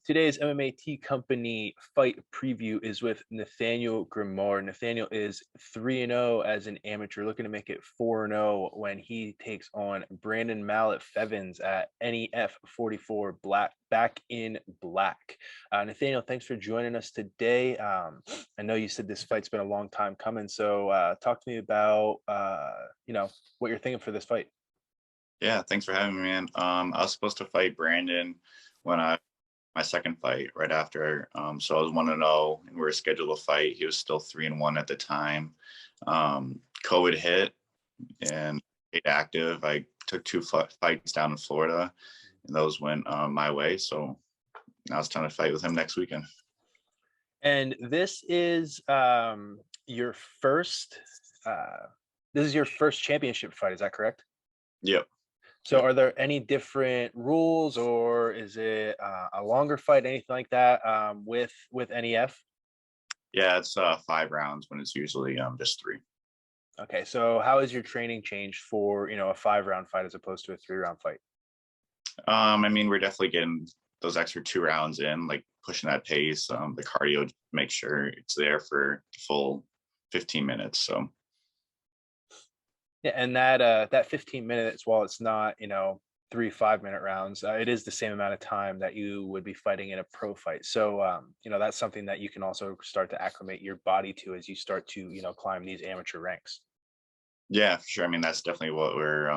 Today's MMA Company fight preview is with Nathaniel Grimard. Nathaniel is 3-0 as an amateur, looking to make it 4-0 when he takes on Brandon Mallet Fevens at NEF 44 Black Back in Black. Nathaniel, thanks for joining us today. I know you said this fight's been a long time coming, so talk to me about what you're thinking for this fight. Yeah, thanks for having me, man. I was supposed to fight Brandon when I my second fight right after. So I was 1-0, and we were scheduled to fight. He was still 3-1 at the time. COVID hit and stayed active. I took two fights down in Florida, and those went my way. So now it's time to fight with him next weekend. And this is your first. This is your first championship fight. Is that correct? Yep. So are there any different rules, or is it a longer fight, anything like that, with NEF? Yeah, it's 5 rounds when it's usually just 3. Okay, so how has your training changed for, a 5-round fight as opposed to a 3-round fight? I mean, we're definitely getting those extra 2 rounds in, like pushing that pace, the cardio, make sure it's there for the full 15 minutes. So Yeah, and that 15 minutes, while it's not, 3 5-minute rounds, it is the same amount of time that you would be fighting in a pro fight. So that's something that you can also start to acclimate your body to as you start to, climb these amateur ranks. yeah, for sure. I mean, that's definitely what we're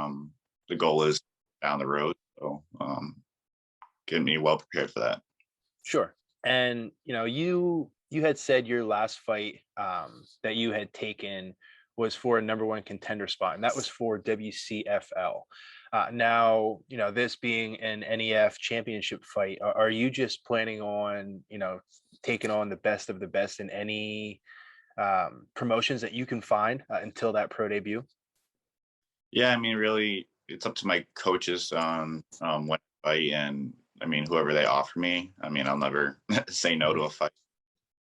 the goal is down the road. So getting me well prepared for that. Sure. And you had said your last fight that you had taken was for a number one contender spot, and that was for WCFL. Now, this being an NEF championship fight, are you just planning on, taking on the best of the best in any promotions that you can find until that pro debut? Yeah, I mean, really, it's up to my coaches on when to fight, and I mean, whoever they offer me. I mean, I'll never say no to a fight.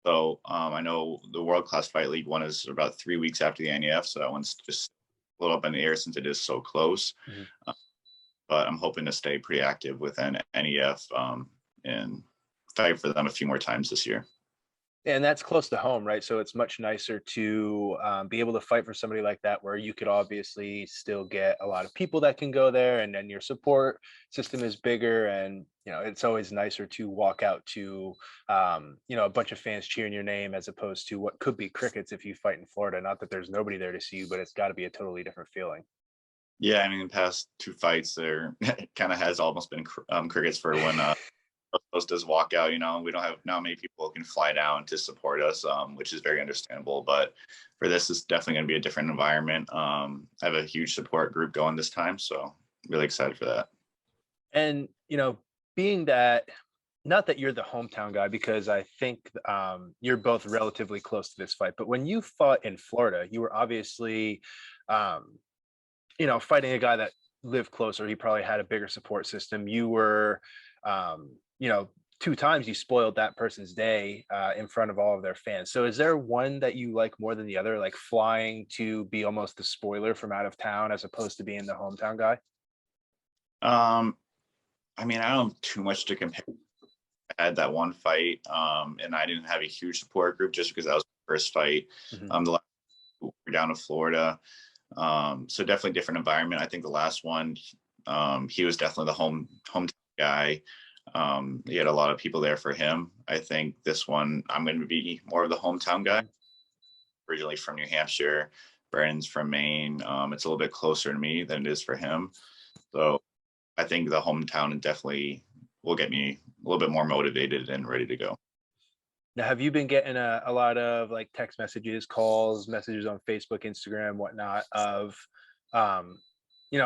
So I know the World Class Fight League one is about 3 weeks after the NEF, so that one's just a little up in the air since it is so close. Mhm. But I'm hoping to stay pretty active with NEF and fight for them a few more times this year. And that's close to home, right? So it's much nicer to be able to fight for somebody like that, where you could obviously still get a lot of people that can go there, and then your support system is bigger. And it's always nicer to walk out to a bunch of fans cheering your name, as opposed to what could be crickets if you fight in Florida. Not that there's nobody there to see you, but it's got to be a totally different feeling. Yeah, I mean, the past 2 fights there kind of has almost been crickets for when most does walk out. We don't have now many people who can fly down to support us, which is very understandable. But for this, it's definitely going to be a different environment. I have a huge support group going this time, so really excited for that. And being that, not that you're the hometown guy, because I think you're both relatively close to this fight, but when you fought in Florida, you were obviously um, fighting a guy that lived closer. He probably had a bigger support system. You were, you know, 2 times you spoiled that person's day in front of all of their fans. So is there one that you like more than the other, like flying to be almost the spoiler from out of town as opposed to being the hometown guy? Um, I mean, I don't have too much to compare. I had that one fight, and I didn't have a huge support group just because that was my first fight. Mhm. The last we're down to Florida, so definitely different environment. I think the last one, he was definitely the hometown guy. He had a lot of people there for him. I think this one, I'm going to be more of the hometown guy. Mhm. Originally from New Hampshire, Brandon's from Maine. It's a little bit closer to me than it is for him. So I think the hometown definitely will get me a little bit more motivated and ready to go. Now, have you been getting a lot of like text messages, calls, messages on Facebook, Instagram, whatnot, of um,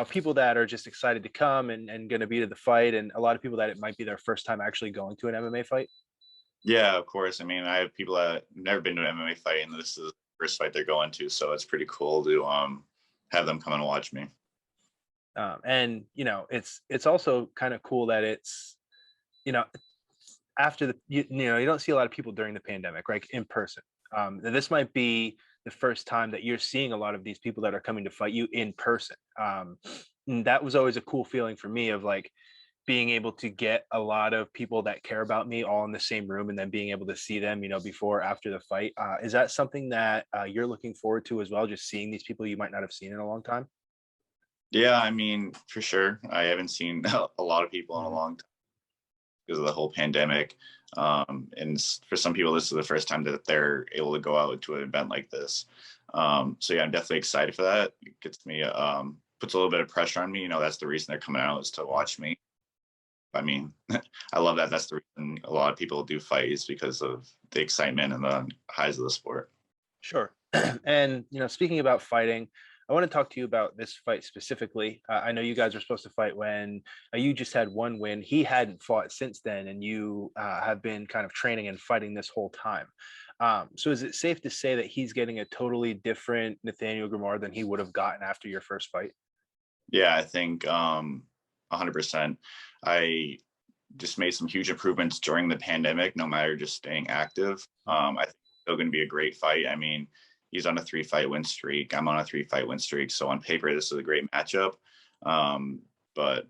people that are just excited to come and going to be to the fight, and a lot of people that it might be their first time actually going to an MMA fight? Yeah, of course. I mean, I have people that have never been to an MMA fight, and this is the first fight they're going to, so it's pretty cool to have them come and watch me. And it's also kind of cool that it's you know after you don't see a lot of people during the pandemic, right, in person. This might be the first time that you're seeing a lot of these people that are coming to fight you in person. And that was always a cool feeling for me of like, being able to get a lot of people that care about me all in the same room and then being able to see them, before, after the fight. Is that something that you're looking forward to as well? Just seeing these people you might not have seen in a long time? Yeah, I mean, for sure. I haven't seen a lot of people in a Mhm. long time because of the whole pandemic. For some people, this is the first time that they're able to go out to an event like this. So yeah, I'm definitely excited for that. It gets me, puts a little bit of pressure on me. That's the reason they're coming out, is to watch me. I mean, I love that. That's the reason a lot of people do fight, is because of the excitement and the highs of the sport. Sure. And, speaking about fighting, I want to talk to you about this fight specifically. I know you guys were supposed to fight when you just had one win. He hadn't fought since then, and you have been kind of training and fighting this whole time. So is it safe to say that he's getting a totally different Nathaniel Grimard than he would have gotten after your first fight? Yeah, I think 100%. I just made some huge improvements during the pandemic, no matter just staying active. I think it's still going to be a great fight. I mean, he's on a 3-fight win streak. I'm on a 3-fight win streak. So on paper, this is a great matchup. But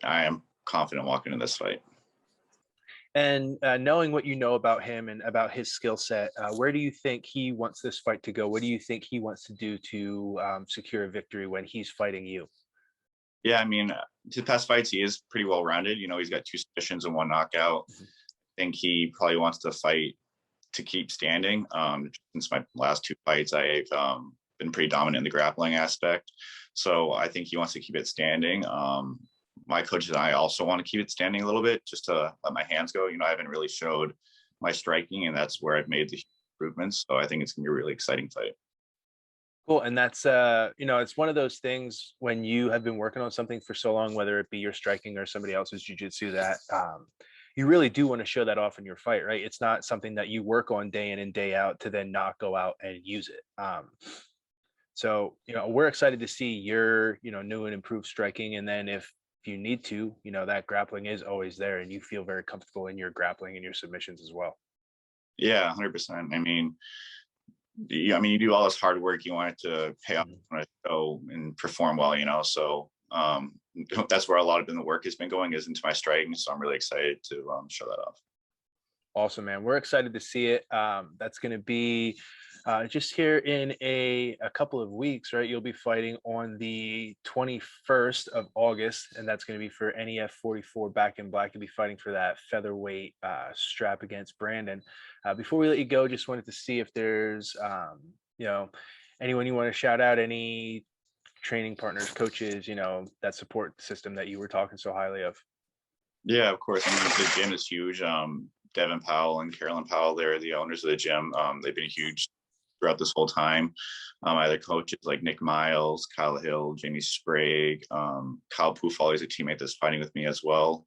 I am confident walking in this fight. And knowing what you know about him and about his skill set, where do you think he wants this fight to go? What do you think he wants to do to secure a victory when he's fighting you? Yeah, I mean, his past fights, he is pretty well rounded. He's got 2 submissions and 1 knockout. Mhm. I think he probably wants to fight to keep standing. Since my last 2 fights, I've been pretty dominant in the grappling aspect. So I think he wants to keep it standing. My coach and I also want to keep it standing a little bit, just to let my hands go. I haven't really showed my striking, and that's where I've made the improvements. So I think it's going to be a really exciting fight. Cool. And that's it's one of those things when you have been working on something for so long, whether it be your striking or somebody else's jujitsu, that you really do want to show that off in your fight, right? It's not something that you work on day in and day out to then not go out and use it. So we're excited to see your new and improved striking, and then if you need to, that grappling is always there, and you feel very comfortable in your grappling and your submissions as well. Yeah, 100%. You do all this hard work, you want it to pay off, Mhm. you want to show and perform well, so that's where a lot of the work has been going, is into my striking. So I'm really excited to show that off. Awesome, man. We're excited to see it. That's going to be just here in a couple of weeks, right? You'll be fighting on the 21st of August, and that's going to be for NEF 44 Back in Black. You'll be fighting for that featherweight strap against Brandon. Before we let you go, just wanted to see if there's, anyone you want to shout out, any training partners, coaches, that support system that you were talking so highly of. Yeah, of course. The gym is huge. Devin Powell and Carolyn Powell, they're the owners of the gym. They've been huge throughout this whole time. I had coaches like Nick Miles, Kyle Hill, Jamie Sprague, Kyle Poufall is a teammate that's fighting with me as well.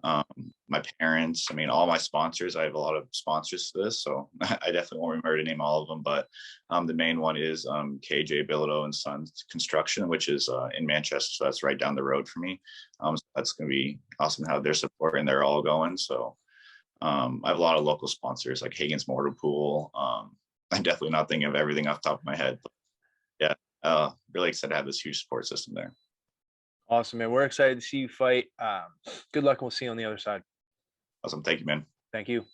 My parents, all my sponsors. I have a lot of sponsors to this, so I definitely won't remember to name all of them, but the main one is KJ Bilodeau and Sons Construction, which is in Manchester, so that's right down the road for me. So that's going to be awesome to have their support, and they're all going. So I have a lot of local sponsors like Hagen's Mortar Pool. I'm definitely not thinking of everything off the top of my head, but yeah, really excited to have this huge support system there. Awesome, man. We're excited to see you fight. Good luck, and we'll see you on the other side. Awesome. Thank you, man. Thank you.